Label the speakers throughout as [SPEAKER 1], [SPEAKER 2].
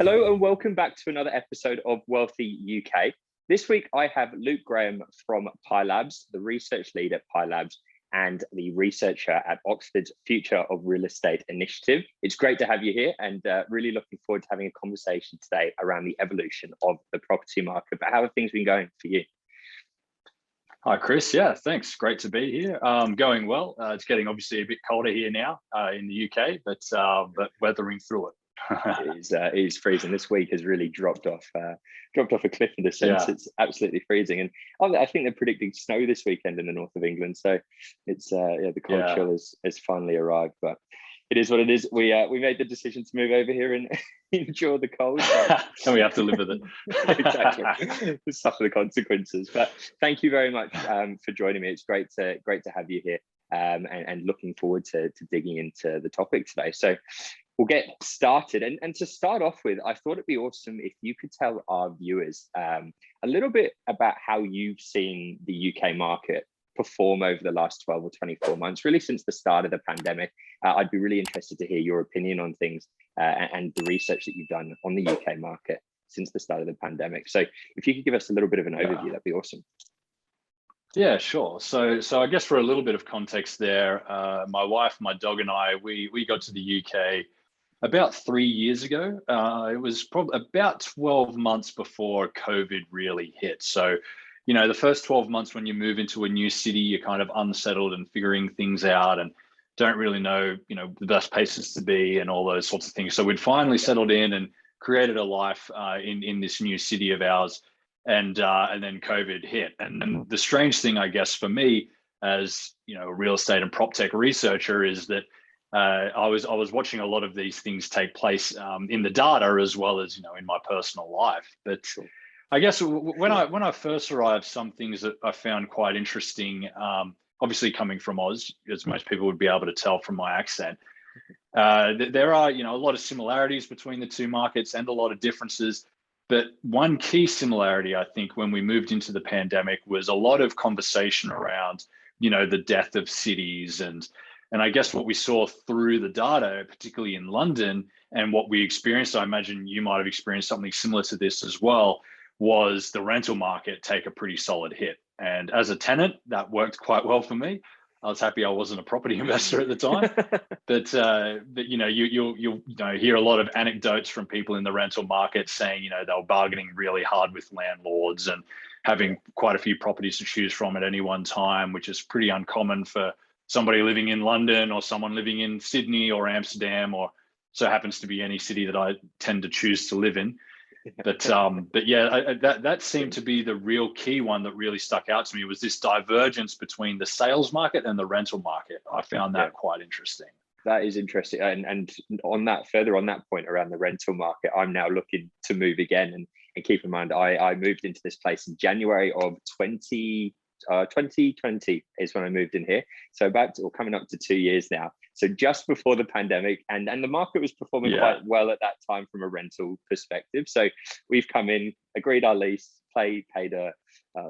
[SPEAKER 1] Hello and welcome back to another episode of Wealthi UK. This week I have Luke Graham from Pi Labs, the research lead at Pi Labs and the researcher at Oxford's Future of Real Estate Initiative. It's great to have you here and really looking forward to having a conversation today around the evolution of the property market. But how have things been going for you?
[SPEAKER 2] Hi, Chris. Yeah, thanks. Great to be here. Going well. It's getting obviously a bit colder here now in the UK, but weathering through it.
[SPEAKER 1] It is freezing. This week has really dropped off a cliff in a sense. Yeah. It's absolutely freezing, and I think they're predicting snow this weekend in the north of England. So it's the cold chill has finally arrived, but it is what it is. We made the decision to move over here and endure the cold,
[SPEAKER 2] and we have to live with it.
[SPEAKER 1] Exactly, suffer the consequences. But thank you very much for joining me. It's great to have you here, and looking forward to digging into the topic today. So we'll get started. And to start off with, I thought it'd be awesome if you could tell our viewers a little bit about how you've seen the UK market perform over the last 12 or 24 months, really since the start of the pandemic. I'd be really interested to hear your opinion on things and the research that you've done on the UK market since the start of the pandemic. So if you could give us a little bit of an overview, that'd be awesome.
[SPEAKER 2] Yeah, sure. So I guess for a little bit of context there, my wife, my dog and I, we got to the UK about 3 years ago. It was probably about 12 months before COVID really hit. So, you know, the first 12 months when you move into a new city, you're kind of unsettled and figuring things out and don't really know, you know, the best places to be and all those sorts of things. So we'd finally settled in and created a life in this new city of ours. And then COVID hit. And the strange thing, I guess, for me as, you know, a real estate and proptech researcher is that I was watching a lot of these things take place in the data as well as, you know, in my personal life. But I guess when I first arrived, some things that I found quite interesting, obviously coming from Oz, as most people would be able to tell from my accent, there are, you know, a lot of similarities between the two markets and a lot of differences. But one key similarity, I think, when we moved into the pandemic was a lot of conversation around, you know, the death of cities. And I guess what we saw through the data, particularly in London, and what we experienced, I imagine you might have experienced something similar to this as well, was the rental market take a pretty solid hit. And as a tenant, that worked quite well for me. I was happy I wasn't a property investor at the time, but you know, you'll hear a lot of anecdotes from people in the rental market saying, you know, they were bargaining really hard with landlords and having quite a few properties to choose from at any one time, which is pretty uncommon for somebody living in London or someone living in Sydney or Amsterdam, or so happens to be any city that I tend to choose to live in. But yeah, that seemed to be the real key one that really stuck out to me, was this divergence between the sales market and the rental market. I found that quite interesting.
[SPEAKER 1] That is interesting. And on that, further on that point around the rental market, I'm now looking to move again. And keep in mind, I moved into this place in January of 2020 is when I moved in here. So coming up to 2 years now. So just before the pandemic, and the market was performing quite well at that time from a rental perspective. So we've come in, agreed our lease, paid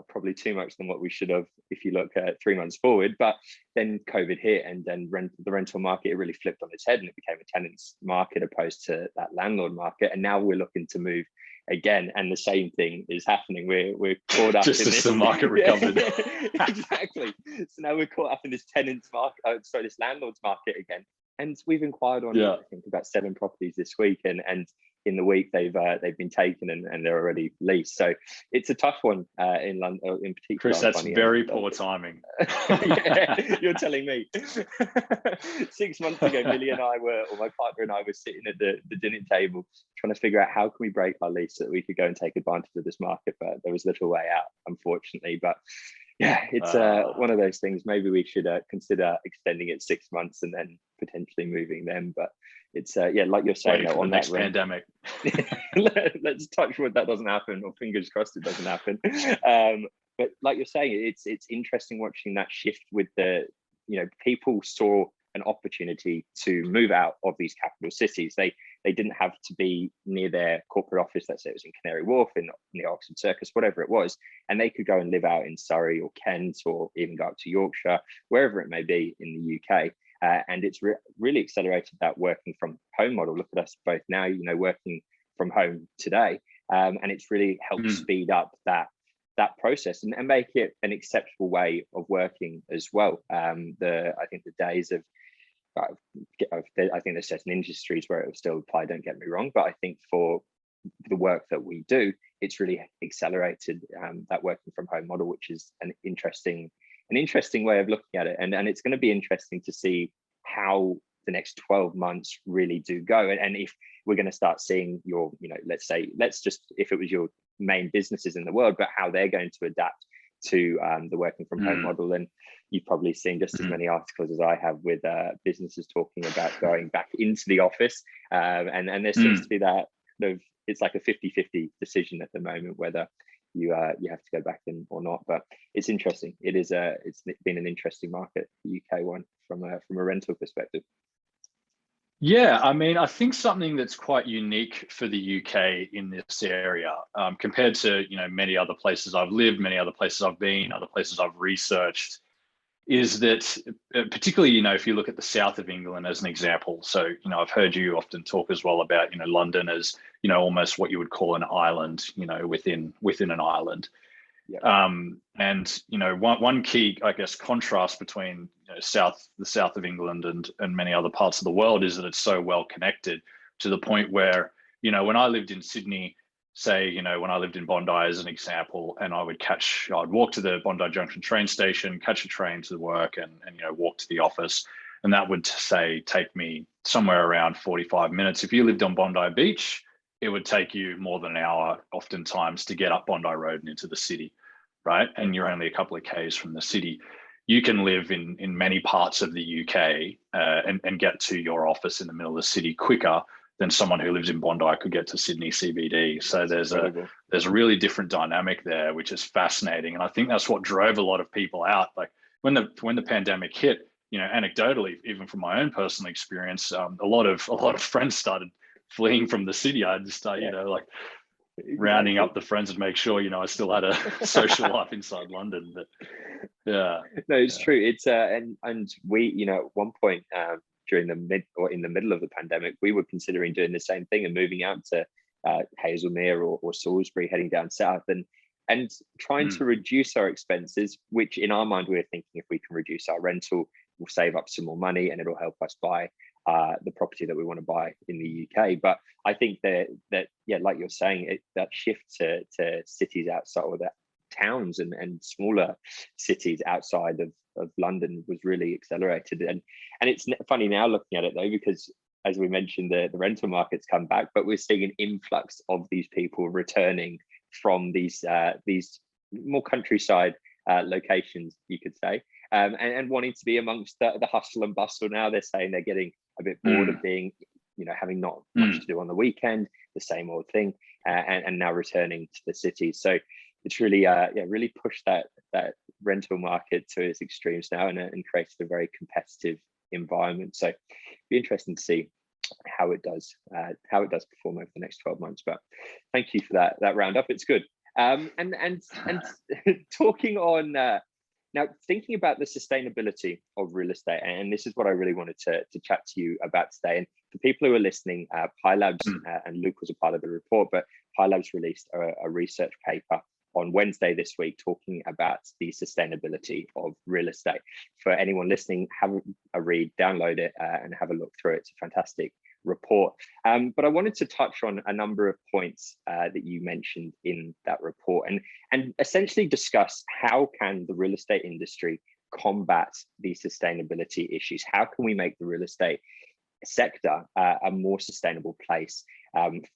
[SPEAKER 1] probably too much than what we should have if you look at 3 months forward. But then COVID hit, and then the rental market, it really flipped on its head and it became a tenant's market opposed to that landlord market. And now we're looking to move again, and the same thing is happening. We're caught up
[SPEAKER 2] just
[SPEAKER 1] in
[SPEAKER 2] as the market recovered.
[SPEAKER 1] Exactly. So now we're caught up in this tenants market, this landlord's market again. And we've inquired on I think about 7 properties this week, and in the week they've been taken and they're already leased. So it's a tough one in London in particular.
[SPEAKER 2] Chris, that's very poor timing.
[SPEAKER 1] Yeah, you're telling me. 6 months ago, Millie and I my partner and I were sitting at the dinner table trying to figure out how can we break our lease so that we could go and take advantage of this market, but there was little way out, unfortunately. But yeah, it's one of those things. Maybe we should consider extending it 6 months and then potentially moving them. But it's like you're saying,
[SPEAKER 2] on that pandemic.
[SPEAKER 1] Let's touch wood that doesn't happen, or fingers crossed it doesn't happen. But like you're saying, it's interesting watching that shift with people saw an opportunity to move out of these capital cities. They didn't have to be near their corporate office. Let's say it was in Canary Wharf, in the Oxford Circus, whatever it was, and they could go and live out in Surrey or Kent, or even go up to Yorkshire, wherever it may be in the UK. And it's really accelerated that working from home model. Look at us both now, working from home today. And it's really helped speed up that process and make it an acceptable way of working as well. I think the days of I think there's certain industries where it will still apply, don't get me wrong, but I think for the work that we do, it's really accelerated that working from home model, which is an interesting way of looking at it. And it's going to be interesting to see how the next 12 months really do go. And if we're going to start seeing your, let's just, if it was your main businesses in the world, but how they're going to adapt to the working from home model. And you've probably seen just as many articles as I have with businesses talking about going back into the office. And there seems to be that kind of, it's like a 50-50 decision at the moment, whether you have to go back in or not. But it's interesting. It's been an interesting market, the UK one, from a rental perspective.
[SPEAKER 2] Yeah, I mean, I think something that's quite unique for the UK in this area, compared to many other places I've lived, many other places I've been, other places I've researched, is that particularly if you look at the south of England as an example. So I've heard you often talk as well about London as almost what you would call an island, within an island. Yeah. And one key, I guess, contrast between the south of England and many other parts of the world is that it's so well connected to the point where when I lived in Sydney, say when I lived in Bondi as an example, and I'd walk to the Bondi Junction train station, catch a train to work, and walk to the office, and that would say take me somewhere around 45 minutes. If you lived on Bondi Beach, it would take you more than an hour oftentimes to get up Bondi Road and into the city, right? And you're only a couple of Ks from the city. You can live in many parts of the UK and get to your office in the middle of the city quicker than someone who lives in Bondi could get to Sydney CBD. So there's a really different dynamic there, which is fascinating. And I think that's what drove a lot of people out. Like when the pandemic hit, anecdotally, even from my own personal experience, a lot of friends started fleeing from the city. I had to start, rounding up the friends and make sure, I still had a social life inside London. But yeah.
[SPEAKER 1] No, it's true. It's and we, at one point during in the middle of the pandemic, we were considering doing the same thing and moving out to Hazelmere or Salisbury, heading down south and trying to reduce our expenses, which in our mind, we were thinking if we can reduce our rental, we'll save up some more money and it'll help us buy the property that we want to buy in the UK. But I think that like you're saying, that shift to cities outside, or that towns and smaller cities outside of London was really accelerated. And it's funny now looking at it though, because as we mentioned, the rental market's come back, but we're seeing an influx of these people returning from these more countryside locations, you could say, and wanting to be amongst the hustle and bustle. Now they're saying they're getting a bit bored of being, having not much to do on the weekend, the same old thing, and now returning to the cities. So it's really, really pushed that rental market to its extremes now, and created a very competitive environment. So it'd be interesting to see how it does perform over the next 12 months. But thank you for that roundup. It's good. And talking on now, thinking about the sustainability of real estate, and this is what I really wanted to chat to you about today. And for people who are listening, Pi Labs and Luke was a part of the report, but Pi Labs released a research paper on Wednesday this week talking about the sustainability of real estate. For anyone listening, have a read, download it, and have a look through it. It's a fantastic report. But I wanted to touch on a number of points that you mentioned in that report, and essentially discuss how can the real estate industry combat these sustainability issues? How can we make the real estate sector a more sustainable place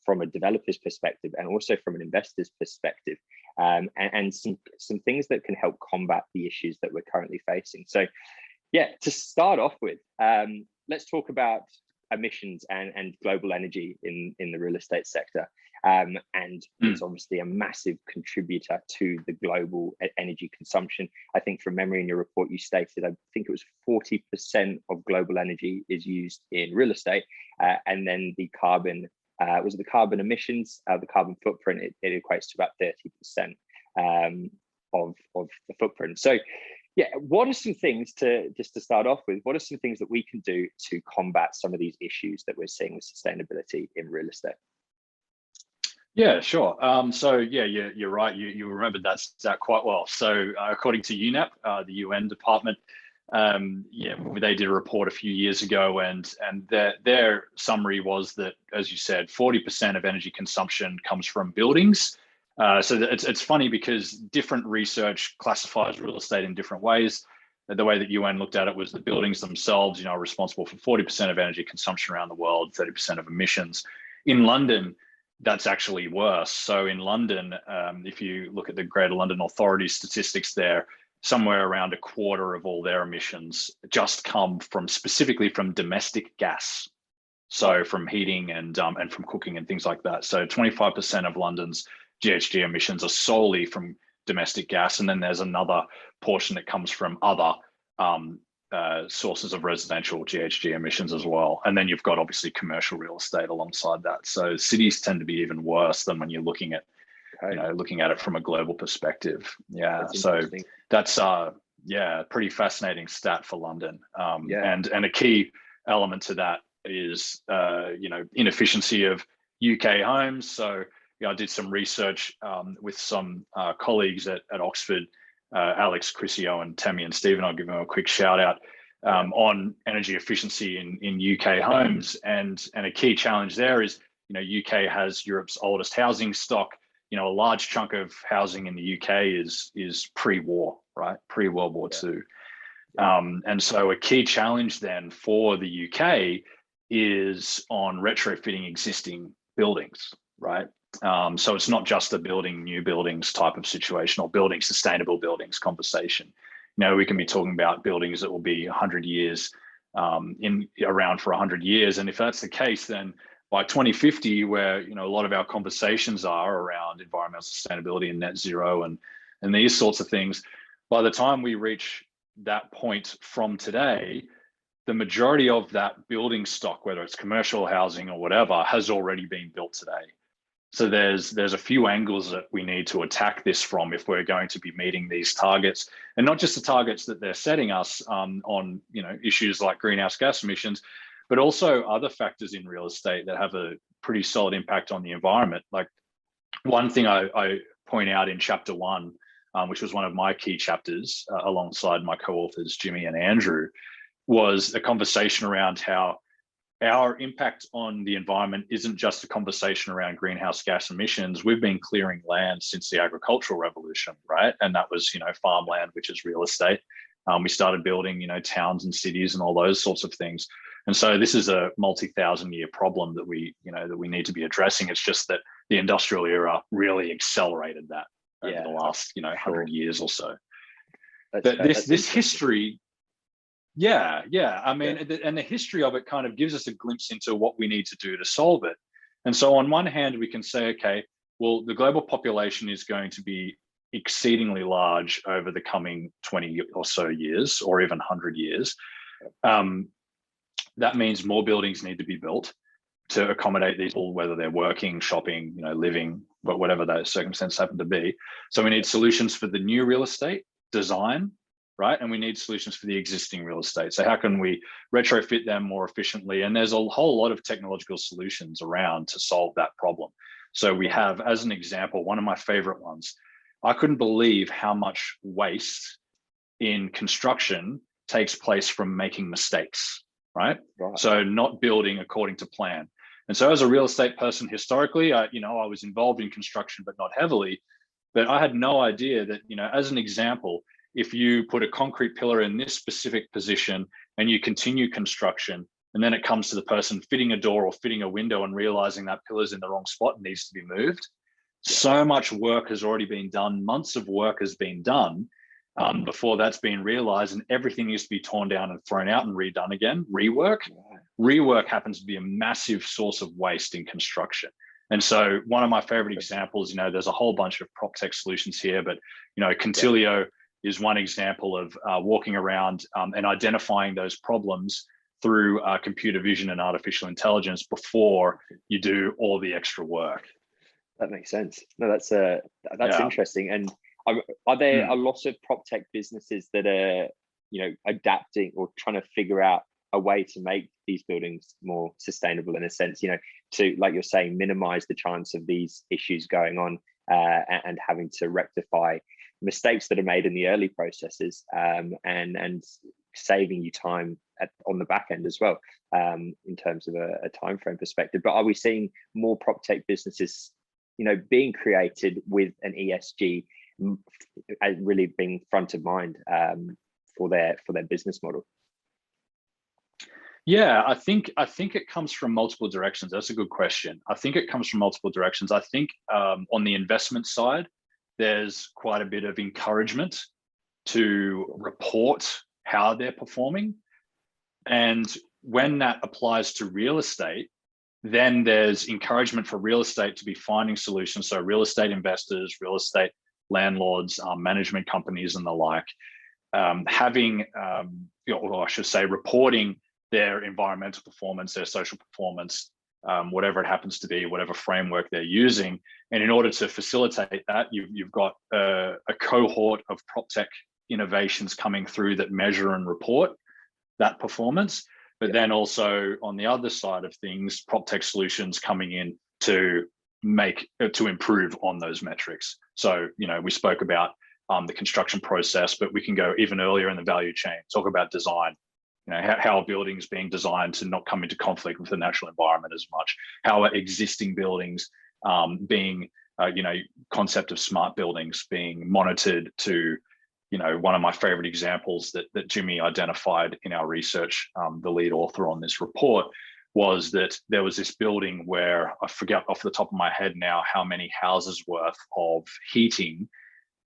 [SPEAKER 1] from a developer's perspective and also from an investor's perspective, and some things that can help combat the issues that we're currently facing. So yeah, to start off with, let's talk about emissions and global energy in the real estate sector. And it's obviously a massive contributor to the global energy consumption. I think from memory in your report, you stated, I think it was 40% of global energy is used in real estate. And then the carbon, was it the carbon emissions, the carbon footprint, it equates to about 30% of the footprint. So yeah, what are some things to start off with? What are some things that we can do to combat some of these issues that we're seeing with sustainability in real estate?
[SPEAKER 2] Yeah, sure. So yeah, you're right. You remembered that stat quite well. So according to UNEP, the UN department, yeah, they did a report a few years ago, and their summary was that, as you said, 40% of energy consumption comes from buildings. So it's funny because different research classifies real estate in different ways. The way that UN looked at it was the buildings themselves, are responsible for 40% of energy consumption around the world, 30% of emissions. In London, that's actually worse. So in London, if you look at the Greater London Authority statistics there, somewhere around a quarter of all their emissions just come from specifically from domestic gas. So from heating and from cooking and things like that. So 25% of London's GHG emissions are solely from domestic gas. And then there's another portion that comes from other sources of residential GHG emissions as well. And then you've got obviously commercial real estate alongside that. So cities tend to be even worse than when you're looking at, looking at it from a global perspective. Yeah. So that's yeah, pretty fascinating stat for London. And a key element to that is inefficiency of UK homes. So I did some research with some colleagues at Oxford, Alex, Chrissio, and Tammy and Stephen. I'll give them a quick shout out on energy efficiency in UK homes. And a key challenge there is, UK has Europe's oldest housing stock. A large chunk of housing in the UK is pre-war, right? Pre-World War II. And so a key challenge then for the UK is on retrofitting existing buildings, right? So it's not just a building new buildings type of situation or building sustainable buildings conversation. We can be talking about buildings that will be 100 years around for 100 years. And if that's the case, then by 2050, where a lot of our conversations are around environmental sustainability and net zero and these sorts of things, by the time we reach that point from today, the majority of that building stock, whether it's commercial housing or whatever, has already been built today. So there's a few angles that we need to attack this from if we're going to be meeting these targets, and not just the targets that they're setting us on issues like greenhouse gas emissions, but also other factors in real estate that have a pretty solid impact on the environment. Like one thing I point out in chapter 1, which was one of my key chapters alongside my co-authors Jimmy and Andrew, was a conversation around how our impact on the environment isn't just a conversation around greenhouse gas emissions. We've been clearing land since the agricultural revolution, right? And that was, farmland, which is real estate. We started building, towns and cities and all those sorts of things. And so this is a multi-thousand-year problem that we need to be addressing. It's just that the industrial era really accelerated that over the last, 100 years or so. But this history. Yeah. I mean, and the history of it kind of gives us a glimpse into what we need to do to solve it. And so on one hand, we can say, okay, well, the global population is going to be exceedingly large over the coming 20 or so years, or even 100 years. That means more buildings need to be built to accommodate these people, whether they're working, shopping, living, but whatever those circumstances happen to be. So we need solutions for the new real estate design, right? And we need solutions for the existing real estate. So how can we retrofit them more efficiently? And there's a whole lot of technological solutions around to solve that problem. So we have, as an example, one of my favorite ones, I couldn't believe how much waste in construction takes place from making mistakes, right? So not building according to plan. And so as a real estate person, historically, I was involved in construction, but not heavily, but I had no idea that, as an example, if you put a concrete pillar in this specific position and you continue construction, and then it comes to the person fitting a door or fitting a window and realizing that pillar's in the wrong spot and needs to be moved, so much work has already been done, months of work has been done before that's been realized, and everything needs to be torn down and thrown out and redone again, rework. Rework happens to be a massive source of waste in construction. And so one of my favorite examples, there's a whole bunch of proptech solutions here, but, Contilio is one example of walking around and identifying those problems through computer vision and artificial intelligence before you do all the extra work.
[SPEAKER 1] That makes sense. No, that's interesting. And are there a lot of proptech businesses that are, adapting or trying to figure out a way to make these buildings more sustainable in a sense, to, like you're saying, minimize the chance of these issues going on and having to rectify mistakes that are made in the early processes, and saving you time on the back end as well, in terms of a time frame perspective. But are we seeing more prop tech businesses, being created with an ESG really being front of mind for their business model?
[SPEAKER 2] Yeah, I think it comes from multiple directions. That's a good question. I think it comes from multiple directions. I think on the investment side, there's quite a bit of encouragement to report how they're performing. And when that applies to real estate, then there's encouragement for real estate to be finding solutions. So real estate investors, real estate landlords, management companies and the like, having, or I should say, reporting their environmental performance, their social performance, whatever it happens to be, whatever framework they're using. And in order to facilitate that, you've got a cohort of proptech innovations coming through that measure and report that performance. But then also on the other side of things, proptech solutions coming in to improve on those metrics. So, we spoke about the construction process, but we can go even earlier in the value chain, talk about design. How are buildings being designed to not come into conflict with the natural environment as much? How are existing buildings being, concept of smart buildings being monitored to, one of my favorite examples that Jimmy identified in our research, the lead author on this report, was that there was this building where, I forget off the top of my head now how many houses worth of heating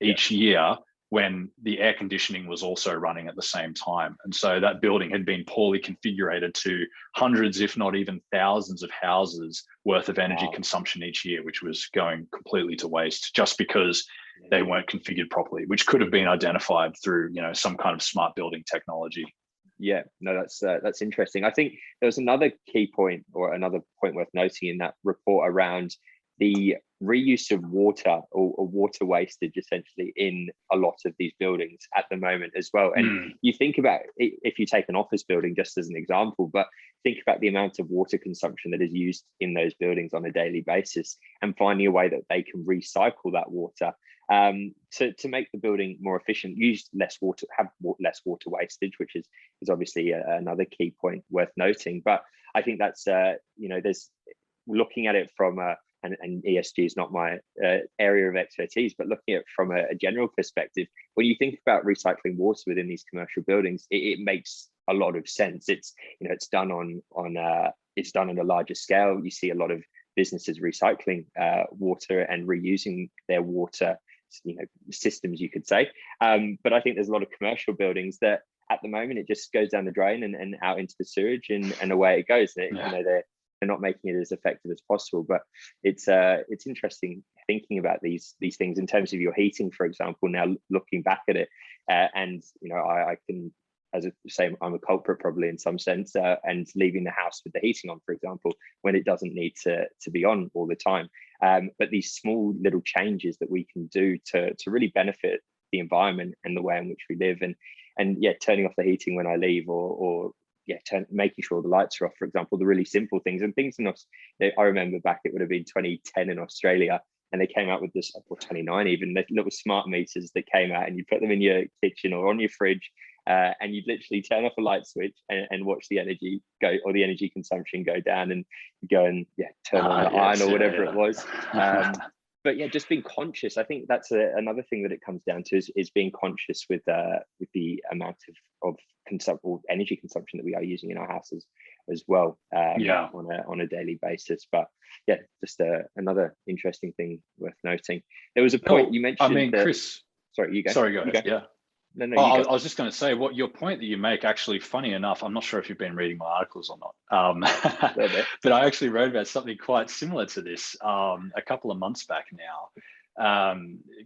[SPEAKER 2] each year, when the air conditioning was also running at the same time. And so that building had been poorly configured to hundreds, if not even thousands of houses worth of energy consumption each year, which was going completely to waste just because they weren't configured properly, which could have been identified through, some kind of smart building technology.
[SPEAKER 1] Yeah, no, that's interesting. I think there was another key point, or another point worth noting in that report, around the reuse of water or water wastage essentially in a lot of these buildings at the moment as well. And you think about it, if you take an office building just as an example, but think about the amount of water consumption that is used in those buildings on a daily basis, and finding a way that they can recycle that water to make the building more efficient, use less water, have less water wastage, which is obviously another key point worth noting. But I think that's there's, looking at it from and ESG is not my area of expertise, but looking at it from a general perspective, when you think about recycling water within these commercial buildings, it makes a lot of sense. It's it's done on a larger scale. You see a lot of businesses recycling water and reusing their water systems, you could say. But I think there's a lot of commercial buildings that at the moment it just goes down the drain and out into the sewage and away it goes. They're not making it as effective as possible. But it's interesting thinking about these things in terms of your heating, for example. Now looking back at it, and I can, as I say, I'm a culprit probably in some sense, and leaving the house with the heating on, for example, when it doesn't need to be on all the time. But these small little changes that we can do to really benefit the environment and the way in which we live, and turning off the heating when I leave, or making sure the lights are off, for example, the really simple things. And things I remember back, it would have been 2010 in Australia, and they came out with this, or 29 even, the little smart meters that came out, and you put them in your kitchen or on your fridge, and you'd literally turn off a light switch and watch the energy go, or the energy consumption go down, and go and turn on the iron or whatever it was. But just being conscious. I think that's another thing that it comes down to is being conscious with the amount of energy consumption that we are using in our houses as well, on a daily basis. But just another interesting thing worth noting. There was a point you mentioned.
[SPEAKER 2] Chris.
[SPEAKER 1] Sorry, you go.
[SPEAKER 2] Sorry, go ahead.
[SPEAKER 1] You go.
[SPEAKER 2] Yeah.
[SPEAKER 1] No,
[SPEAKER 2] I was just going to say, what your point that you make, actually, funny enough, I'm not sure if you've been reading my articles or not, but I actually wrote about something quite similar to this a couple of months back now,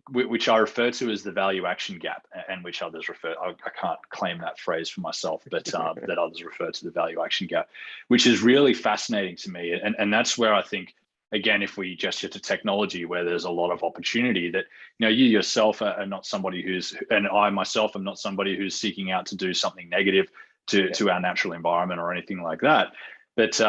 [SPEAKER 2] which I refer to as the value action gap, and which others refer, I can't claim that phrase for myself, but that others refer to the value action gap, which is really fascinating to me. And that's where I think, again, if we gesture to technology, where there's a lot of opportunity, that you yourself are not somebody and I myself am not somebody who's seeking out to do something negative. to our natural environment or anything like that. But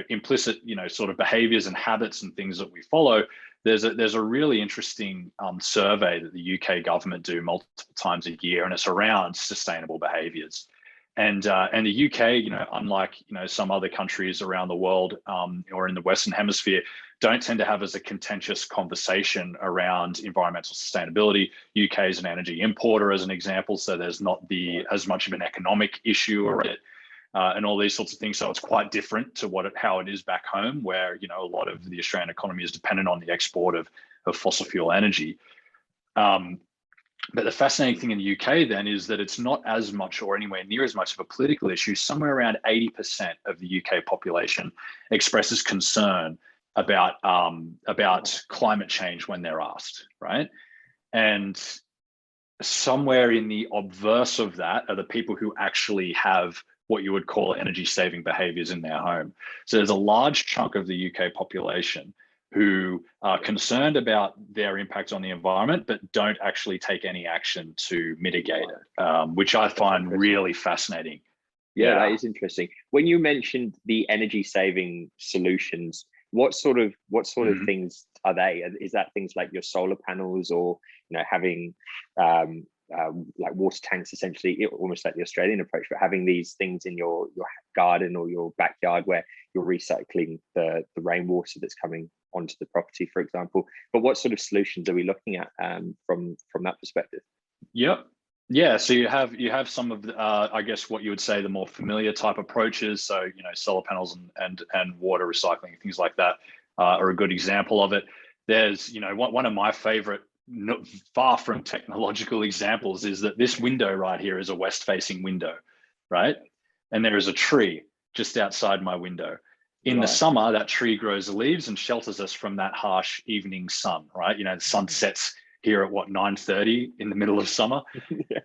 [SPEAKER 2] implicit, sort of behaviors and habits and things that we follow. There's a really interesting survey that the UK government do multiple times a year, and it's around sustainable behaviors. And the UK, unlike some other countries around the world or in the Western Hemisphere, don't tend to have as a contentious conversation around environmental sustainability. UK is an energy importer, as an example, so there's not as much of an economic issue around it, and all these sorts of things. So it's quite different to how it is back home, where a lot of the Australian economy is dependent on the export of fossil fuel energy. But the fascinating thing in the UK then is that it's not as much or anywhere near as much of a political issue. Somewhere around 80% of the UK population expresses concern about climate change when they're asked, right? And somewhere in the obverse of that are the people who actually have what you would call energy saving behaviors in their home. So there's a large chunk of the UK population who are concerned about their impact on the environment, but don't actually take any action to mitigate it, which I find really fascinating.
[SPEAKER 1] Yeah, that is interesting. When you mentioned the energy saving solutions, what sort of things are they? Is that things like your solar panels, or having like water tanks, essentially, almost like the Australian approach, but having these things in your garden or your backyard where you're recycling the rainwater that's coming onto the property, for example? But what sort of solutions are we looking at from that perspective?
[SPEAKER 2] Yep. Yeah, so you have some of the, I guess what you would say the more familiar type approaches. So solar panels and water recycling, things like that are a good example of it. There's one of my favorite, far from technological examples, is that this window right here is a west-facing window, right? And there is a tree just outside my window. In the summer, that tree grows leaves and shelters us from that harsh evening sun, right? The sun sets here at 9:30 in the middle of summer.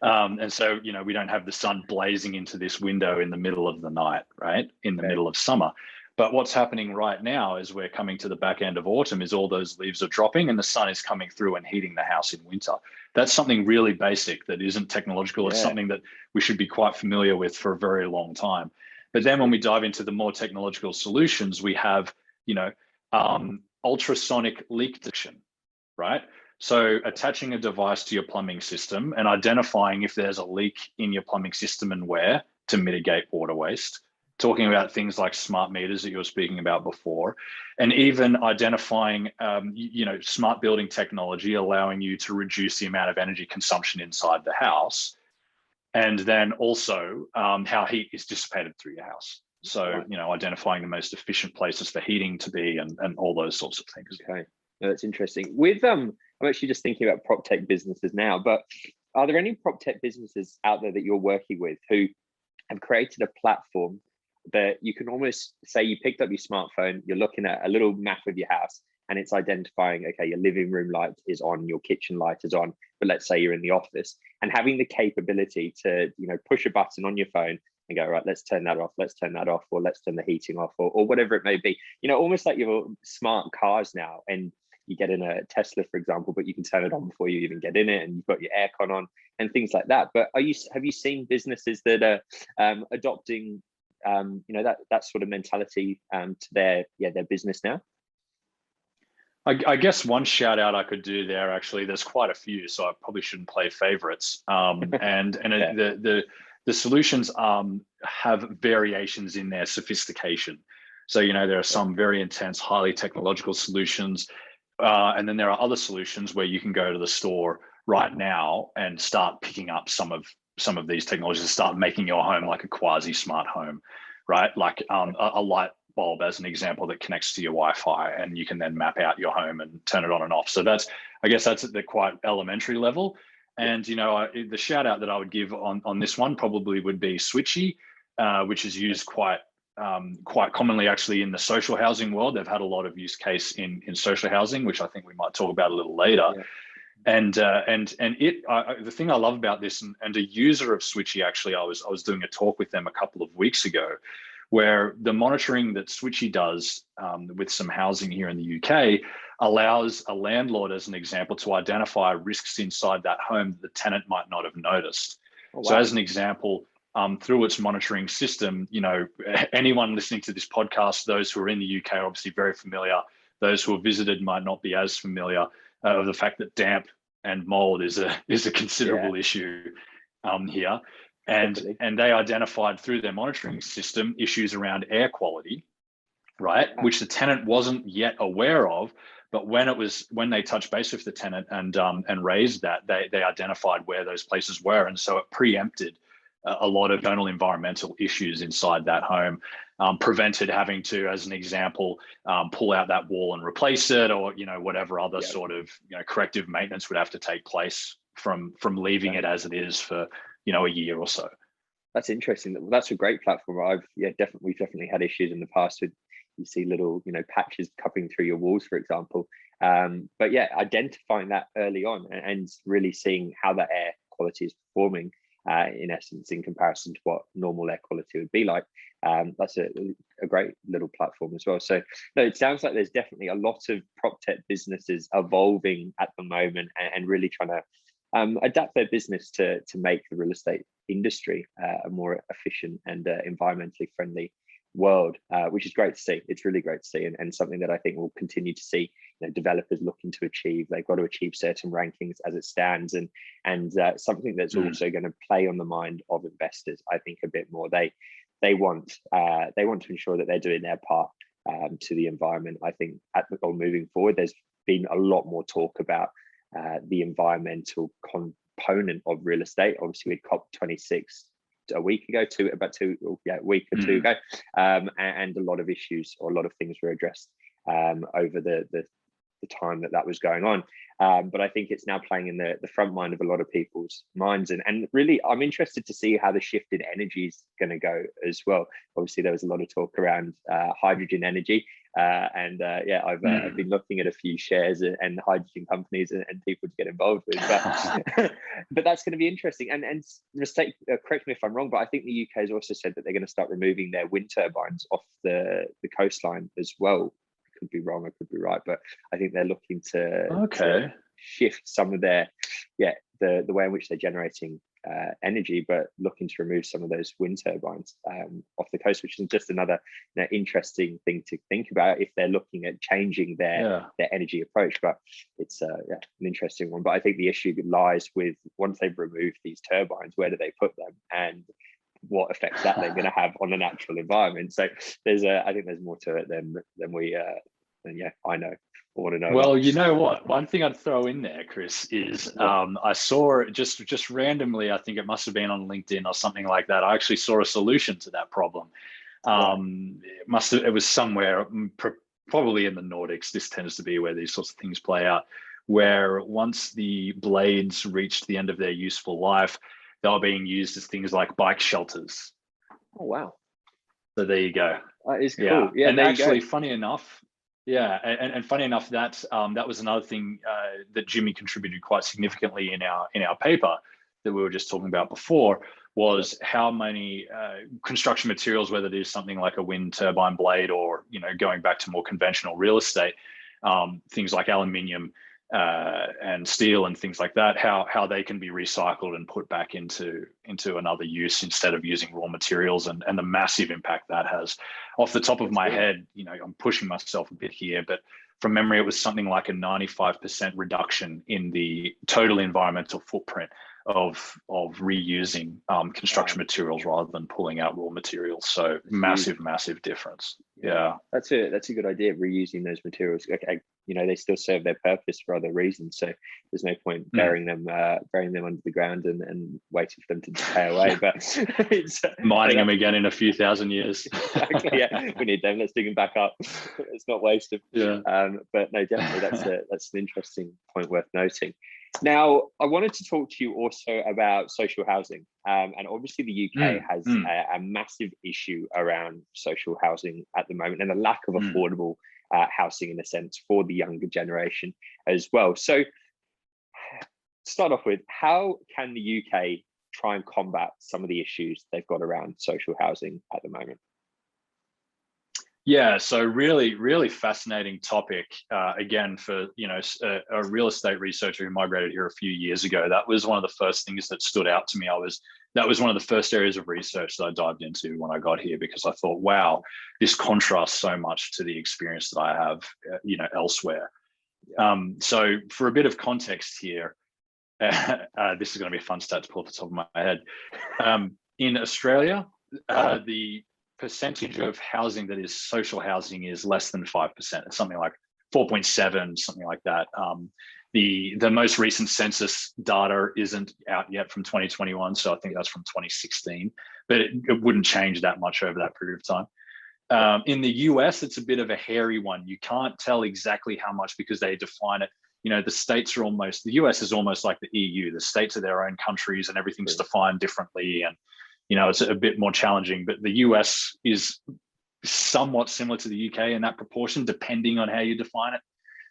[SPEAKER 2] And so, we don't have the sun blazing into this window in the middle of the night, right? In the middle of summer. But what's happening right now as we're coming to the back end of autumn is all those leaves are dropping and the sun is coming through and heating the house in winter. That's something really basic that isn't technological. It's something that we should be quite familiar with for a very long time. But then when we dive into the more technological solutions, we have, ultrasonic leak detection, right? So attaching a device to your plumbing system and identifying if there's a leak in your plumbing system and where, to mitigate water waste. Talking about things like smart meters that you were speaking about before, and even identifying, smart building technology, allowing you to reduce the amount of energy consumption inside the house. And then also how heat is dissipated through your house. So, identifying the most efficient places for heating to be and all those sorts of things.
[SPEAKER 1] Okay, no, that's interesting. With I'm actually just thinking about prop tech businesses now, but are there any prop tech businesses out there that you're working with who have created a platform that you can almost say you picked up your smartphone, you're looking at a little map of your house, and it's identifying, okay, your living room light is on, your kitchen light is on, but let's say you're in the office, and having the capability to, push a button on your phone and go, right, let's turn that off, or let's turn the heating off, or whatever it may be. Almost like your smart cars now, and you get in a Tesla, for example, but you can turn it on before you even get in it, and you've got your aircon on and things like that. But have you seen businesses that are adopting that sort of mentality to their business now?
[SPEAKER 2] I guess one shout out I could do there, actually, there's quite a few, so I probably shouldn't play favorites. The solutions have variations in their sophistication. So, there are some very intense, highly technological solutions. And then there are other solutions where you can go to the store right now and start picking up some of these technologies and start making your home like a quasi-smart home, right? Like a light bulb, as an example, that connects to your Wi-Fi, and you can then map out your home and turn it on and off. So I guess that's at the quite elementary level. And the shout out that I would give on this one probably would be Switchy, which is used quite commonly actually in the social housing world. They've had a lot of use case in social housing, which I think we might talk about a little later. Yeah. And the thing I love about this, and a user of Switchy, actually, I was doing a talk with them a couple of weeks ago, where the monitoring that Switchy does with some housing here in the UK allows a landlord, as an example, to identify risks inside that home that the tenant might not have noticed. Oh, wow. So as an example, through its monitoring system, anyone listening to this podcast, those who are in the UK are obviously very familiar. Those who have visited might not be as familiar of the fact that damp and mold is a considerable issue here. And they identified through their monitoring system issues around air quality, right, which the tenant wasn't yet aware of. But when they touched base with the tenant and raised that, they identified where those places were, and so it preempted a lot of internal environmental issues inside that home, prevented having to, as an example, pull out that wall and replace it, or whatever other sort of corrective maintenance would have to take place from leaving it as it is for a year or so.
[SPEAKER 1] That's interesting. That's a great platform. We've definitely had issues in the past with, you see little patches cupping through your walls, for example. But yeah, identifying that early on and really seeing how that air quality is performing, in essence, in comparison to what normal air quality would be like. That's a great little platform as well. So no, it sounds like there's definitely a lot of proptech businesses evolving at the moment and really trying to adapt their business to make the real estate industry a more efficient and environmentally friendly world, which is great to see. It's really great to see, and something that I think we'll continue to see developers looking to achieve. They've got to achieve certain rankings as it stands, and something that's also going to play on the mind of investors, I think, a bit more. They want to ensure that they're doing their part to the environment. I think moving forward, there's been a lot more talk about the environmental component of real estate. Obviously, with COP26 a week ago, a week or two ago, and a lot of issues or a lot of things were addressed over the time that was going on. But I think it's now playing in the front mind of a lot of people's minds, and really I'm interested to see how the shift in energy is going to go as well. Obviously, there was a lot of talk around hydrogen energy, and I've been looking at a few shares and hydrogen companies and people to get involved with, but that's going to be interesting. And correct me if I'm wrong, but I think the UK has also said that they're going to start removing their wind turbines off the coastline as well. I could be wrong, I could be right, but I think they're looking to shift some of their the way in which they're generating energy, but looking to remove some of those wind turbines off the coast, which is just another interesting thing to think about if they're looking at changing their energy approach. But it's an interesting one. But I think the issue lies with, once they've removed these turbines, where do they put them, and what effects that they're going to have on the natural environment. So I think there's more to it than I know. Want to know.
[SPEAKER 2] Well, you know what? One thing I'd throw in there, Chris, is I saw just randomly, I think it must have been on LinkedIn or something like that. I actually saw a solution to that problem. It was somewhere, probably in the Nordics. This tends to be where these sorts of things play out, where once the blades reached the end of their useful life, they were being used as things like bike shelters.
[SPEAKER 1] Oh, wow.
[SPEAKER 2] So there you go.
[SPEAKER 1] That is cool. Yeah,
[SPEAKER 2] and actually, funny enough, and funny enough, that was another thing that Jimmy contributed quite significantly in our paper that we were just talking about before, was how many construction materials, whether it is something like a wind turbine blade or going back to more conventional real estate, things like aluminium and steel and things like that, how they can be recycled and put back into another use instead of using raw materials, and the massive impact that has. Off the top of my head, I'm pushing myself a bit here, but from memory, it was something like a 95% reduction in the total environmental footprint of reusing construction materials rather than pulling out raw materials. So massive difference. Yeah,
[SPEAKER 1] that's a good idea, reusing those materials. Okay, they still serve their purpose for other reasons, so there's no point burying them under the ground and waiting for them to decay away. But it's
[SPEAKER 2] mining them again in a few thousand years.
[SPEAKER 1] Exactly, yeah, we need them. Let's dig them back up. It's not wasted.
[SPEAKER 2] Yeah.
[SPEAKER 1] But no, definitely that's an interesting point worth noting. Now, I wanted to talk to you also about social housing, and obviously the UK has a massive issue around social housing at the moment, and a lack of affordable housing, in a sense, for the younger generation as well. So, to start off with, how can the UK try and combat some of the issues they've got around social housing at the moment?
[SPEAKER 2] Yeah, so really fascinating topic. Again, for a real estate researcher who migrated here a few years ago, that was one of the first things that stood out to me. that was one of the first areas of research that I dived into when I got here, because I thought, wow, this contrasts so much to the experience that I have, elsewhere. So for a bit of context here, this is going to be a fun stat to pull off the top of my head. In Australia, the percentage of housing that is social housing is less than 5%. It's something like 4.7, something like that. The most recent census data isn't out yet from 2021, so I think that's from 2016, but it wouldn't change that much over that period of time. In the US, it's a bit of a hairy one. You can't tell exactly how much because they define it. The states are almost, the US is almost like the EU. The states are their own countries and everything's defined differently. And, it's a bit more challenging, but the US is somewhat similar to the UK in that proportion, depending on how you define it.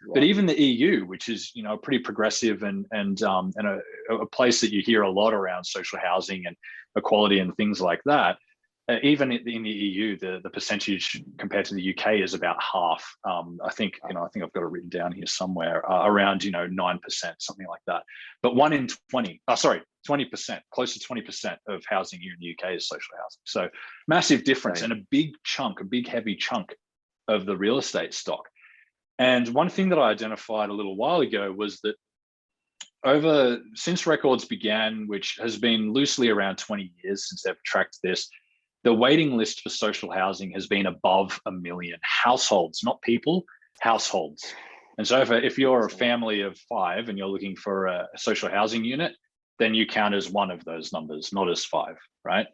[SPEAKER 2] Right. But even the EU, which is, pretty progressive and a place that you hear a lot around social housing and equality and things like that, even in the EU, the percentage compared to the UK is about half. I think I've got it written down here somewhere, around 9%, something like that. But 1 in 20, 20%, close to 20% of housing here in the UK is social housing. So massive difference, right. And a big heavy chunk of the real estate stock. And one thing that I identified a little while ago was that since records began, which has been loosely around 20 years since they've tracked this, the waiting list for social housing has been above 1 million households, not people, households. And so if you're a family of 5 and you're looking for a social housing unit, then you count as one of those numbers, not as 5, right?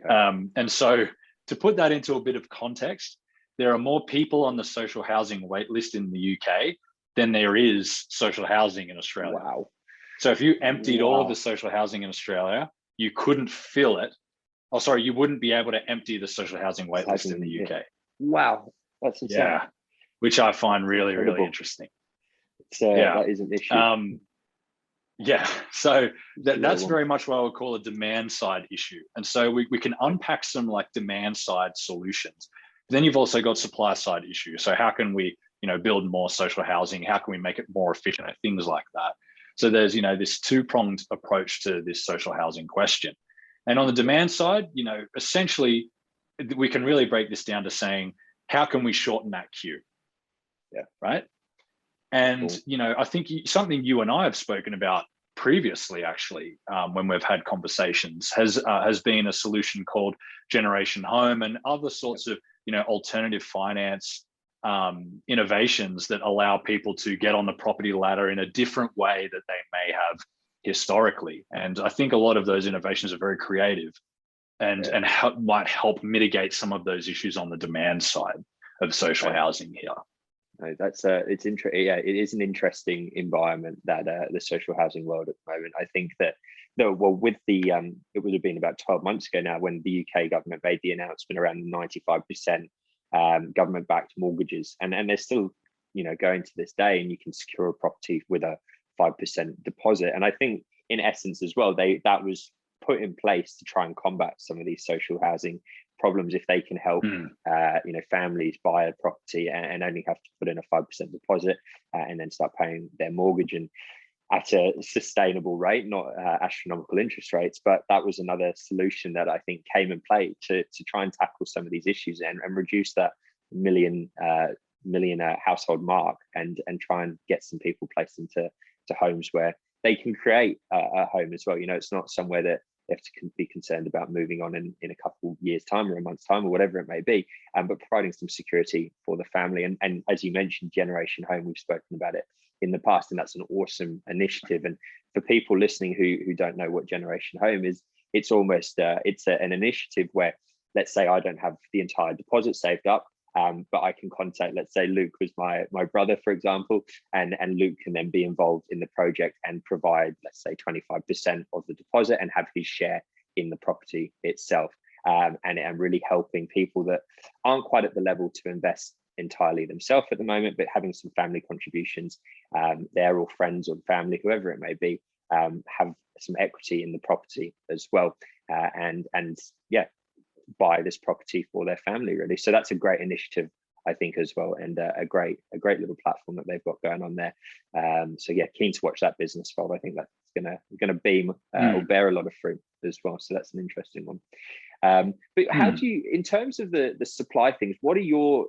[SPEAKER 2] Okay. And so to put that into a bit of context, there are more people on the social housing wait list in the UK than there is social housing in Australia. Wow. So if you emptied all of the social housing in Australia, you couldn't fill it. You wouldn't be able to empty the social housing wait list in the UK.
[SPEAKER 1] Wow, that's insane.
[SPEAKER 2] Yeah, which I find really, really interesting.
[SPEAKER 1] That is an issue.
[SPEAKER 2] So that's very much what I would call a demand side issue. And so we can unpack some like demand side solutions. Then you've also got supply side issues. So how can we, build more social housing? How can we make it more efficient? Things like that. So there's, this two-pronged approach to this social housing question. And on the demand side, essentially, we can really break this down to saying, how can we shorten that queue? Yeah. Right. And, cool. I think something you and I have spoken about previously, actually, when we've had conversations, has been a solution called Generation Home and other sorts of, alternative finance innovations that allow people to get on the property ladder in a different way that they may have historically. And I think a lot of those innovations are very creative and might help mitigate some of those issues on the demand side of social housing here.
[SPEAKER 1] No, it's interesting. Yeah, it is an interesting environment that the social housing world at the moment. I think that with the it would have been about 12 months ago now when the UK government made the announcement around 95% government-backed mortgages, and they're still going to this day, and you can secure a property with a 5% deposit. And I think in essence as well, that was put in place to try and combat some of these social housing problems. If they can help families buy a property and only have to put in a 5% deposit and then start paying their mortgage and at a sustainable rate, not astronomical interest rates. But that was another solution that I think came in play to try and tackle some of these issues and reduce that million household mark and try and get some people placed into homes where they can create a home as well. It's not somewhere that they have to be concerned about moving on in a couple of years' time or a month's time or whatever it may be, but providing some security for the family. And as you mentioned, Generation Home, we've spoken about it in the past, and that's an awesome initiative. And for people listening who don't know what Generation Home is, it's almost an initiative where, let's say I don't have the entire deposit saved up, but I can contact, let's say Luke was my brother, for example, and Luke can then be involved in the project and provide, let's say 25% of the deposit and have his share in the property itself. And really helping people that aren't quite at the level to invest entirely themselves at the moment, but having some family contributions, they're all friends or family, whoever it may be, have some equity in the property as well. And buy this property for their family, really. So that's a great initiative I think, as well, and a great little platform that they've got going on there. So yeah, keen to watch that business evolve. I think that's gonna beam or bear a lot of fruit as well. So that's an interesting one. But how do you, in terms of the supply things, what are your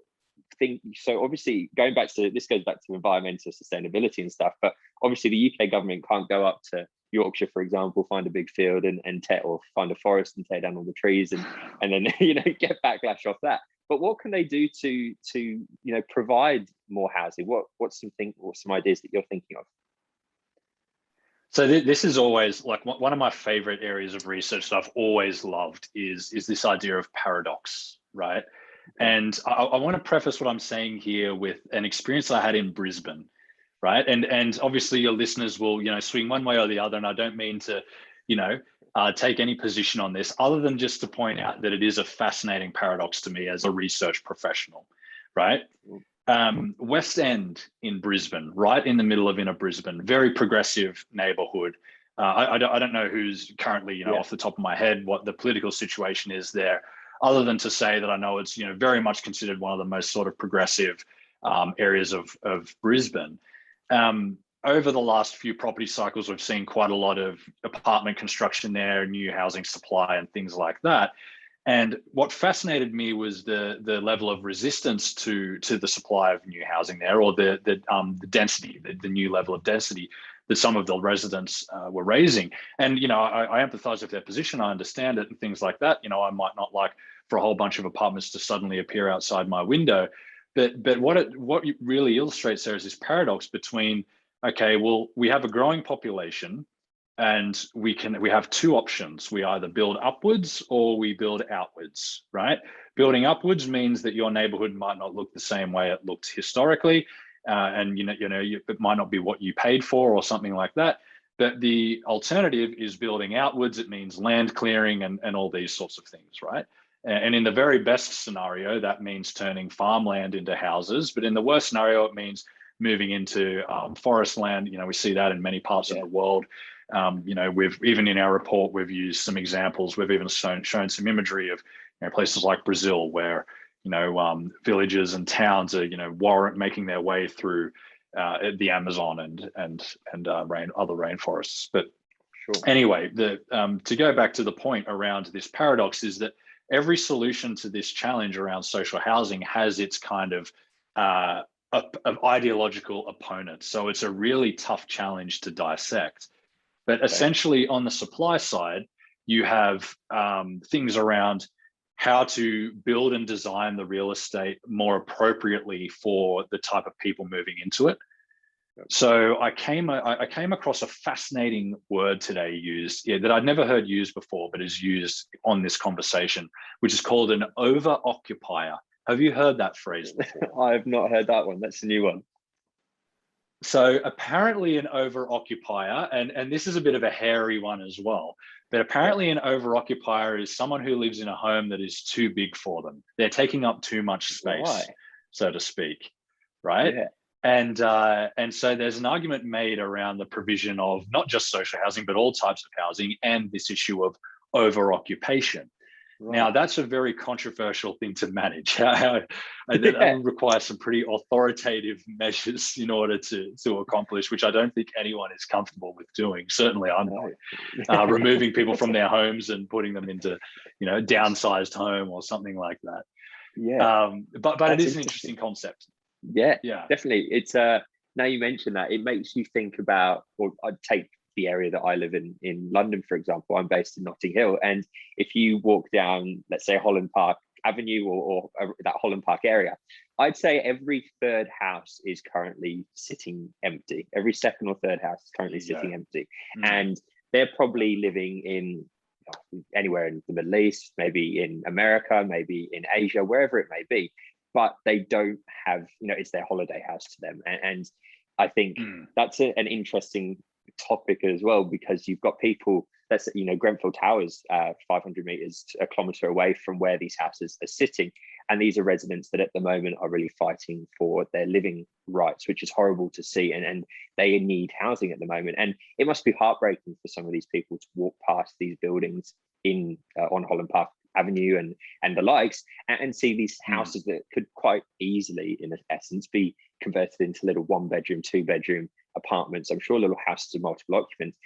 [SPEAKER 1] so obviously this goes back to environmental sustainability and stuff, but obviously the UK government can't go up to Yorkshire, for example, find a big field or find a forest and tear down all the trees and then get backlash off that. But what can they do to provide more housing? What's some ideas that you're thinking of?
[SPEAKER 2] So this is always like one of my favorite areas of research that I've always loved is this idea of paradox, right? And I want to preface what I'm saying here with an experience I had in Brisbane, right? And obviously your listeners will, swing one way or the other. And I don't mean to, take any position on this other than just to point out that it is a fascinating paradox to me as a research professional, right? West End in Brisbane, right in the middle of inner Brisbane, very progressive neighborhood. I don't know who's currently, off the top of my head, what the political situation is there, other than to say that I know it's, very much considered one of the most sort of progressive areas of Brisbane. Over the last few property cycles, we've seen quite a lot of apartment construction there, new housing supply and things like that. And what fascinated me was the level of resistance to the supply of new housing there, or the density, the new level of density that some of the residents were raising. And I empathize with their position, I understand it, and things like that. I might not like for a whole bunch of apartments to suddenly appear outside my window, but what it really illustrates there is this paradox between, okay, well, we have a growing population, and we have two options. We either build upwards or we build outwards, right? Building upwards means that your neighborhood might not look the same way it looked historically, and it might not be what you paid for or something like that. But the alternative is building outwards. It means land clearing and all these sorts of things, right? And in the very best scenario, that means turning farmland into houses. But in the worst scenario, it means moving into forest land. We see that in many parts of the world. We've even in our report, we've used some examples. We've even shown some imagery of places like Brazil, where villages and towns are making their way through the Amazon and other rainforests. But anyway, to go back to the point around this paradox is that every solution to this challenge around social housing has its kind of ideological opponent. So it's a really tough challenge to dissect. But essentially on the supply side, you have things around how to build and design the real estate more appropriately for the type of people moving into it. So I came across a fascinating word today used that I'd never heard used before, but is used on this conversation, which is called an over-occupier. Have you heard that phrase before?
[SPEAKER 1] I have not heard that one. That's a new one.
[SPEAKER 2] So apparently an over-occupier, and this is a bit of a hairy one as well, but apparently an over-occupier is someone who lives in a home that is too big for them. They're taking up too much space, so to speak, right? Yeah. And so there's an argument made around the provision of not just social housing, but all types of housing, and this issue of over-occupation. Right. Now, that's a very controversial thing to manage. That would require some pretty authoritative measures in order to accomplish, which I don't think anyone is comfortable with doing. Certainly I'm not. Removing people from their homes and putting them into, a downsized home or something like that. Yeah. But it is an interesting concept.
[SPEAKER 1] Yeah, definitely. It's now you mention that, it makes you think about, or I'd take the area that I live in London, for example. I'm based in Notting Hill, and if you walk down, let's say, Holland Park Avenue or that Holland Park area, I'd say every third house is currently sitting empty. Every second or third house is currently sitting empty. And they're probably living in anywhere in the Middle East, maybe in America, maybe in Asia, wherever it may be, but they don't have, it's their holiday house to them. And I think that's an interesting topic as well, because you've got people that's Grenfell Towers 500 meters, a kilometer away from where these houses are sitting, and these are residents that at the moment are really fighting for their living rights, which is horrible to see, and they need housing at the moment. And it must be heartbreaking for some of these people to walk past these buildings on Holland Park Avenue and the likes, and see these houses that could quite easily, in essence, be converted into little 1-bedroom, 2-bedroom apartments. I'm sure little houses of multiple occupants.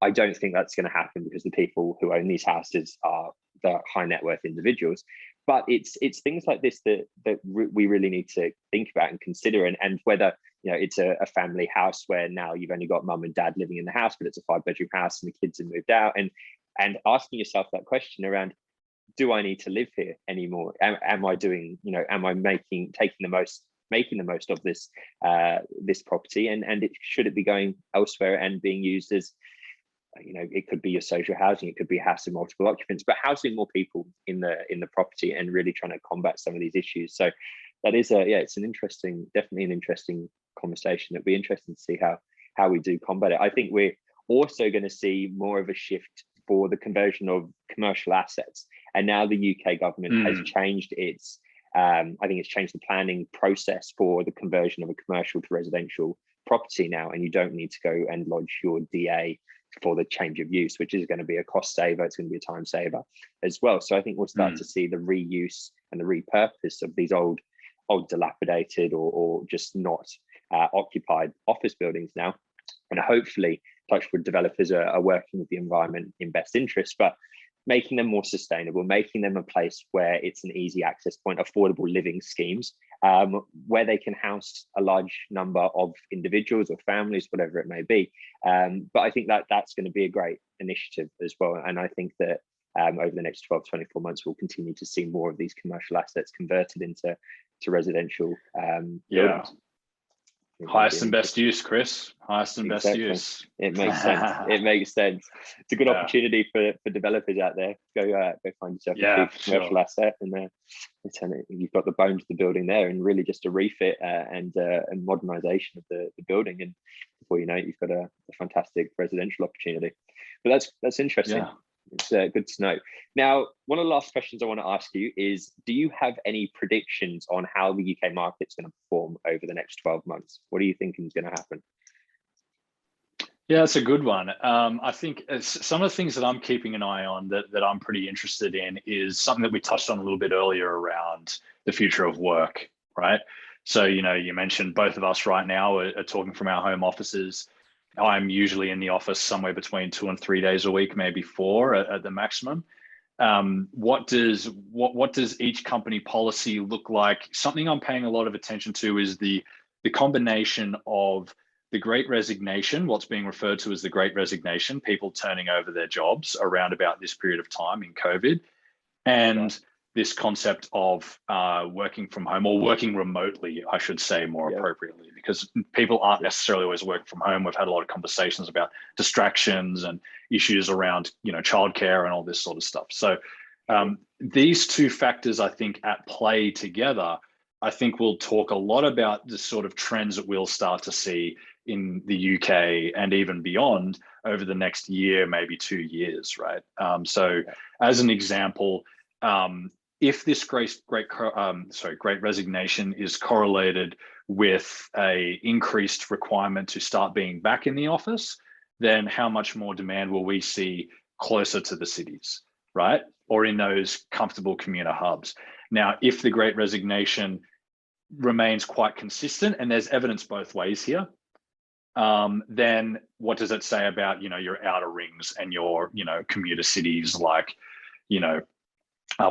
[SPEAKER 1] I don't think that's going to happen because the people who own these houses are the high net worth individuals. But it's things like this that we really need to think about and consider, and whether, you know, it's a family house where now you've only got mum and dad living in the house, but it's a 5-bedroom house and the kids have moved out, and asking yourself that question around, do I need to live here anymore? Am I doing, you know, am I making the most of this this property, and should it be going elsewhere and being used as, you know, it could be your social housing, it could be a house of multiple occupants, but housing more people in the property and really trying to combat some of these issues. So that is it's definitely an interesting conversation. It'll be interesting to see how we do combat it. I think we're also going to see more of a shift for the conversion of commercial assets. And now the UK government has changed its, I think it's changed the planning process for the conversion of a commercial to residential property now, and you don't need to go and lodge your DA for the change of use, which is going to be a cost saver. It's going to be a time saver as well. So I think we'll start to see the reuse and the repurpose of these old dilapidated or just not occupied office buildings now. And hopefully Touchwood developers are working with the environment in best interest, but making them more sustainable, making them a place where it's an easy access point, affordable living schemes, where they can house a large number of individuals or families, whatever it may be. But I think that's going to be a great initiative as well. And I think that over the next 12 to 24 months, we'll continue to see more of these commercial assets converted into residential buildings.
[SPEAKER 2] Highest and best use, Chris. Highest and best use.
[SPEAKER 1] It makes sense. It makes sense. It's a good opportunity for developers out there. Go find yourself a commercial asset, and you've got the bones of the building there, and really just a refit and modernisation of the building. And before you know it, you've got a fantastic residential opportunity. But that's interesting. Yeah. It's good to know. Now, one of the last questions I want to ask you is, do you have any predictions on how the UK market's going to perform over the next 12 months? What are you thinking is going to happen?
[SPEAKER 2] Yeah, that's a good one. I think some of the things that I'm keeping an eye on that I'm pretty interested in is something that we touched on a little bit earlier around the future of work, right? So, you know, you mentioned both of us right now are talking from our home offices. I'm usually in the office somewhere between 2 and 3 days a week, maybe 4 at the maximum. What does each company policy look like? Something I'm paying a lot of attention to is the combination of the Great Resignation, what's being referred to as the Great Resignation, people turning over their jobs around about this period of time in COVID, and this concept of working from home, or working remotely, I should say more appropriately, because people aren't necessarily always working from home. We've had a lot of conversations about distractions and issues around, you know, childcare and all this sort of stuff. So these two factors, I think, at play together, I think we'll talk a lot about the sort of trends that we'll start to see in the UK and even beyond over the next year, maybe 2 years, right? As an example, if this great resignation is correlated with a increased requirement to start being back in the office, then how much more demand will we see closer to the cities, right? Or in those comfortable commuter hubs. Now, if the great resignation remains quite consistent, and there's evidence both ways here, then what does it say about, you know, your outer rings and your, you know, commuter cities like, you know,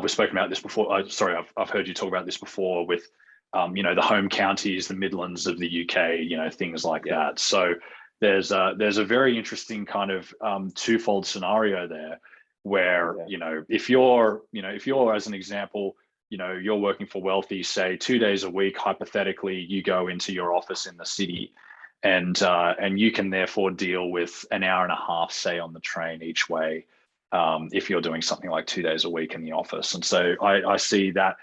[SPEAKER 2] we've spoken about this before. I've heard you talk about this before with, you know, the home counties, the Midlands of the UK, you know, things like that. So there's a very interesting kind of twofold scenario there where, you know, if you're as an example, you know, you're working for Wealthi, say 2 days a week, hypothetically, you go into your office in the city, and you can therefore deal with an hour and a half, say, on the train each way, if you're doing something like 2 days a week in the office. And so I see that.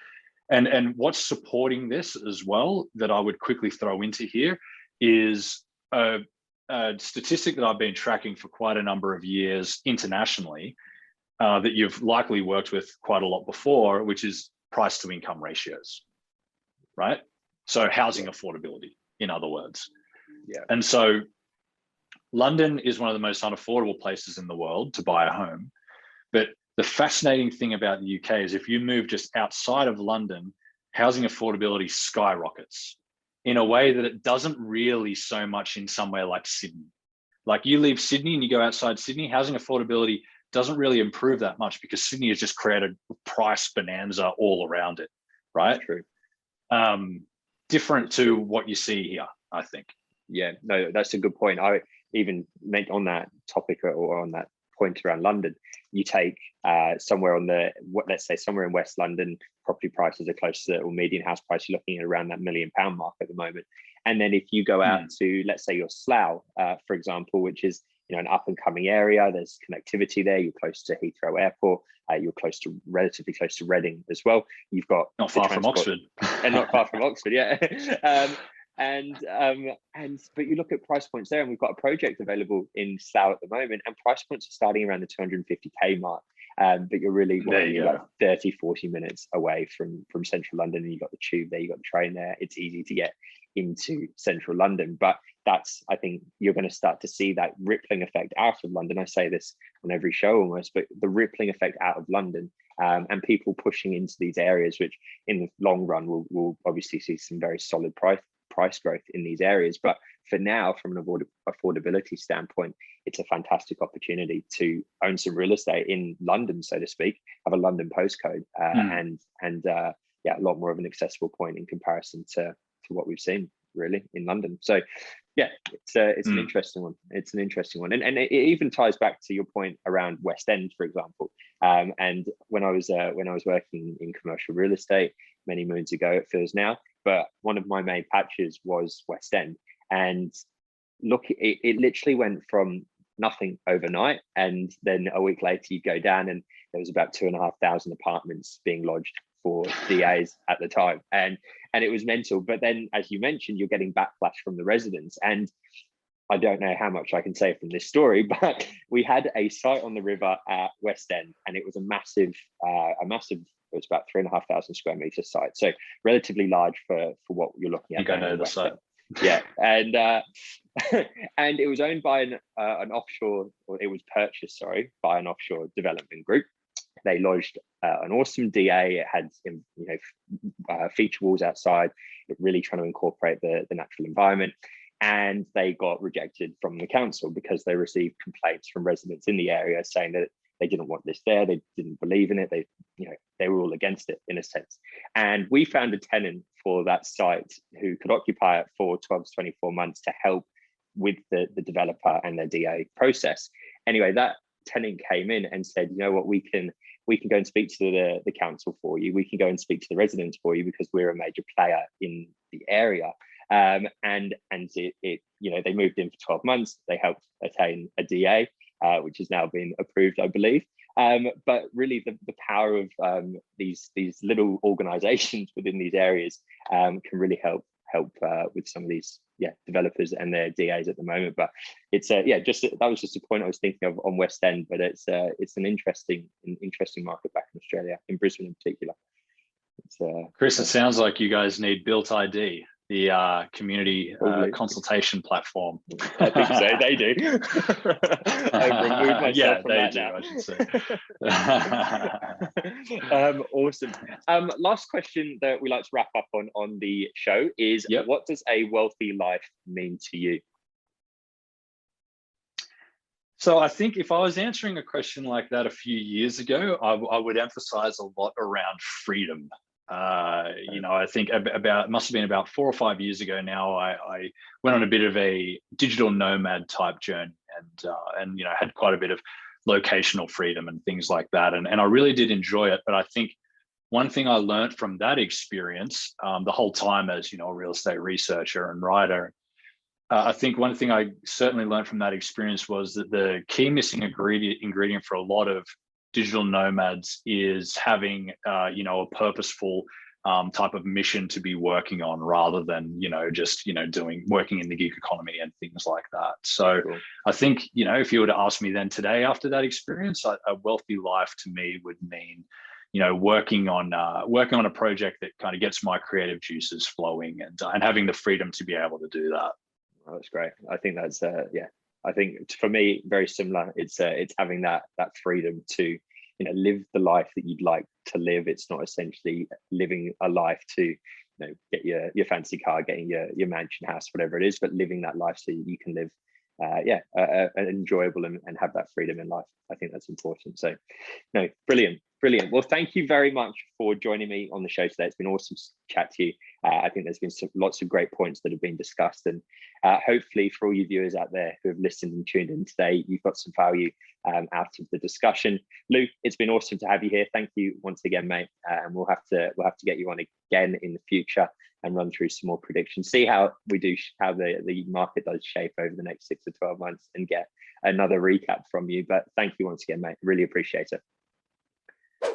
[SPEAKER 2] And what's supporting this as well that I would quickly throw into here is a statistic that I've been tracking for quite a number of years internationally, that you've likely worked with quite a lot before, which is price to income ratios, right? So housing affordability, in other words. Yeah. And so London is one of the most unaffordable places in the world to buy a home, but The fascinating thing about the UK is if you move just outside of London, housing affordability skyrockets in a way that it doesn't really so much in somewhere like Sydney. Like you leave Sydney and you go outside Sydney, housing affordability doesn't really improve that much because Sydney has just created price bonanza all around it, right?
[SPEAKER 1] True.
[SPEAKER 2] Different to what you see here, I think.
[SPEAKER 1] Yeah, no, that's a good point. I even meant on that topic or on that point around London, you take somewhere on let's say somewhere in West London, property prices are close to, or median house price, you're looking at around that £1 million mark at the moment. And then if you go out to, let's say, your Slough, for example, which is an up and coming area, there's connectivity there. You're close to Heathrow Airport. You're relatively close to Reading as well. You've got
[SPEAKER 2] not far from Oxford,
[SPEAKER 1] and not far from Oxford, yeah. But you look at price points there, and we've got a project available in Slough at the moment, and price points are starting around the 250k mark. But you're really like 30, 40 minutes away from central London, and you've got the tube there, you've got the train there. It's easy to get into central London, but I think you're going to start to see that rippling effect out of London. I say this on every show almost, but the rippling effect out of London, and people pushing into these areas, which in the long run will obviously see some very solid price growth in these areas. But for now, from an affordability standpoint, it's a fantastic opportunity to own some real estate in London, so to speak, have a London postcode, and a lot more of an accessible point in comparison to what we've seen really in London. So yeah, it's an interesting one. It's an interesting one, and it even ties back to your point around West End, for example. And when I was working in commercial real estate many moons ago, it feels now, but one of my main patches was West End, and look, it literally went from nothing overnight, and then a week later you go down and there was about 2,500 apartments being lodged for DAs at the time, and it was mental. But then, as you mentioned, you're getting backlash from the residents, and I don't know how much I can say from this story, but we had a site on the river at West End, and it was a massive it was about 3,500 square meter site, so relatively large for what you're looking at.
[SPEAKER 2] I know the site.
[SPEAKER 1] Yeah, and and it was owned by an offshore, or it was purchased, sorry, by an offshore development group. They lodged an awesome DA. It had feature walls outside, really trying to incorporate the natural environment. And they got rejected from the council because they received complaints from residents in the area saying that they didn't want this there. They didn't believe in it. They were all against it in a sense. And we found a tenant for that site who could occupy it for 12 to 24 months to help with the developer and their DA process. Anyway, that tenant came in and said, you know what, we can go and speak to the council for you. We can go and speak to the residents for you because we're a major player in the area. And they moved in for 12 months. They helped attain a DA, which has now been approved, I believe. But really, the power of these little organisations within these areas can really help with some of these developers and their DAs at the moment. But it's that was just a point I was thinking of on West End. But it's an interesting market back in Australia, in Brisbane in particular.
[SPEAKER 2] Chris, it sounds like you guys need Built ID, the community consultation platform.
[SPEAKER 1] I think so. They do. I've removed myself from that now. I should say. Awesome. Last question that we like to wrap up on the show is, what does a wealthy life mean to you?
[SPEAKER 2] So I think if I was answering a question like that a few years ago, I would emphasize a lot around freedom. I think it must have been about 4 or 5 years ago now, I went on a bit of a digital nomad type journey and had quite a bit of locational freedom and things like that. And I really did enjoy it. But I think one thing I learned from that experience, the whole time as, a real estate researcher and writer, I think one thing I certainly learned from that experience was that the key missing ingredient for a lot of digital nomads is having a purposeful type of mission to be working on, rather than working in the gig economy and things like that. So cool. I think if you were to ask me then today after that experience, a wealthy life to me would mean working on a project that kind of gets my creative juices flowing and having the freedom to be able to do that.
[SPEAKER 1] Oh, that's great. I think that's I think for me very similar. It's having that freedom to live the life that you'd like to live. It's not essentially living a life to get your fancy car, getting your mansion house, whatever it is, but living that life so you can live an enjoyable and have that freedom in life. I think that's important. So no, brilliant. Well, thank you very much for joining me on the show today. It's been awesome to chat to you. I think there's been lots of great points that have been discussed, and hopefully for all you viewers out there who have listened and tuned in today, you've got some value out of the discussion. Lou, it's been awesome to have you here. Thank you once again, mate. And we'll have to get you on again in the future and run through some more predictions, see how the market does shape over the next 6 to 12 months, and get another recap from you. But thank you once again, mate. Really appreciate it.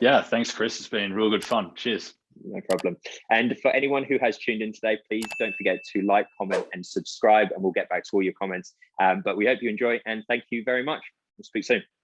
[SPEAKER 2] Yeah, thanks, Chris. It's been real good fun. Cheers.
[SPEAKER 1] No problem. And for anyone who has tuned in today, please don't forget to like, comment, and subscribe, and we'll get back to all your comments. But we hope you enjoy, and thank you very much. We'll speak soon.